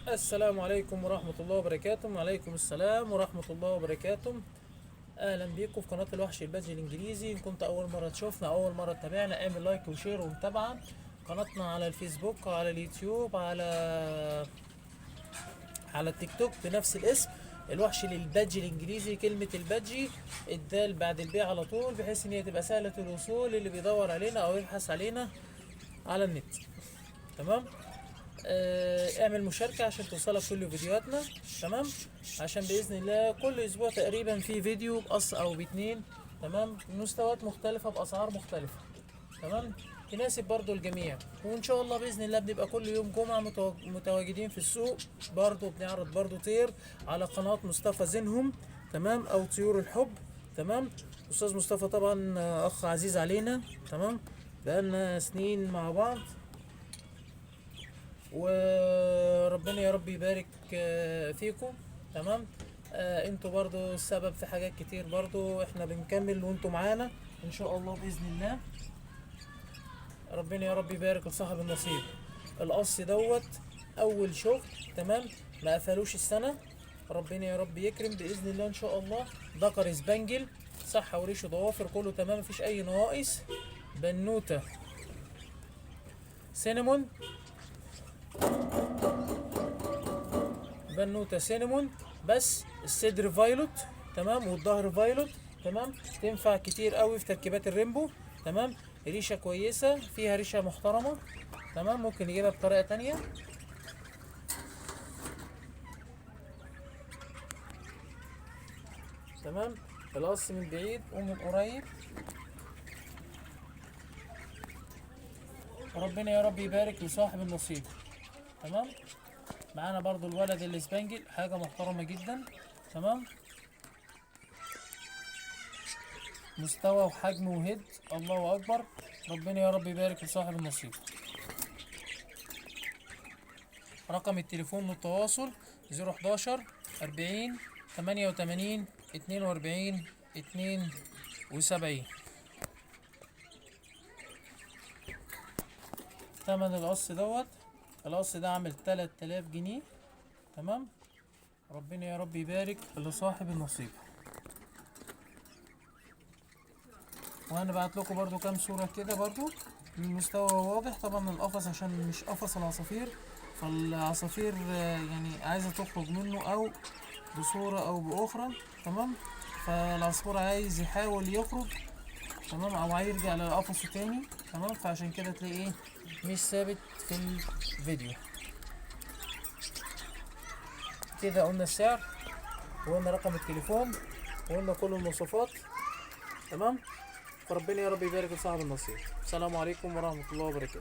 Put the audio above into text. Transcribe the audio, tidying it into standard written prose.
السلام عليكم ورحمة الله وبركاته. وعليكم السلام ورحمة الله وبركاته. أهلا بيكم في قناة الوحش البادجي الإنجليزي. إن كنت أول مرة تشوفنا، أول مرة تتابعنا، اعمل لايك وشير ومتابعة قناتنا على الفيسبوك وعلى اليوتيوب، على التيك توك بنفس الاسم، الوحش للبادجي الإنجليزي. كلمة البادجي الدال بعد البي على طول، بحيث إن هي تبقى سهلة الوصول اللي بيدور علينا أو يبحث علينا على النت. تمام. اعمل مشاركة عشان توصلك كل فيديوهاتنا. تمام. عشان بإذن الله كل أسبوع تقريبا في فيديو بقص أو باتنين. تمام. مستويات مختلفة بأسعار مختلفة. تمام. تناسب برضو الجميع. وإن شاء الله بإذن الله بنبقى كل يوم جمعة متواجدين في السوق. برضو بنعرض برضو طير على قناة مصطفى زينهم. تمام. أو طيور الحب. تمام. أستاذ مصطفى طبعا أخ عزيز علينا. تمام. بقالنا سنين مع بعض، وربنا يا رب يبارك فيكم. تمام. انتوا برضو السبب في حاجات كتير، برضو احنا بنكمل وانتوا معانا ان شاء الله باذن الله. ربنا يا رب يبارك لصاحب النصيب. القص دوت اول شغل. تمام. ما قفلوش السنه. ربنا يا رب يكرم باذن الله ان شاء الله. ذكر سبانجل، صحه وريش وضوافر كله تمام، مفيش اي نواقص. بنوته سينمون، بنوته سينمون، بس الصدر فايلوت. تمام. والظهر فايلوت. تمام. تنفع كتير قوي في تركيبات الريمبو. تمام. ريشه كويسه، فيها ريشه محترمه. تمام. ممكن نجيبها بطريقه تانية. تمام. القص من بعيد ومن قريب. ربنا يا رب يبارك لصاحب النصيب. تمام. معانا برضو الولد الاسبانجل، حاجه محترمه جدا. تمام. مستوى وحجم وهيد، الله اكبر. ربنا يا رب يبارك لصاحب النصيب. رقم التليفون للتواصل 011 40 88 42 72. ثمن القص دوت، القص ده عامل 3000 جنيه. تمام. ربنا يا رب يبارك لصاحب النصيب. وانا بعت لكم برضو كام صورة كده برضو. المستوى واضح طبعا. القفص عشان مش قفص العصافير، فالعصافير يعني عايزة تخرج منه او بصورة او باخرى. تمام. فالعصفور عايز يحاول يخرج. تمام. او عايز يرجع لقفصه تاني. تمام. فعشان كده تلاقيه مش ثابت في الفيديو. كده قلنا السعر، وقلنا رقم التليفون، وقلنا كل المواصفات. تمام. فربنا يا رب يبارك لصاحب النصيب. السلام عليكم ورحمة الله وبركاته.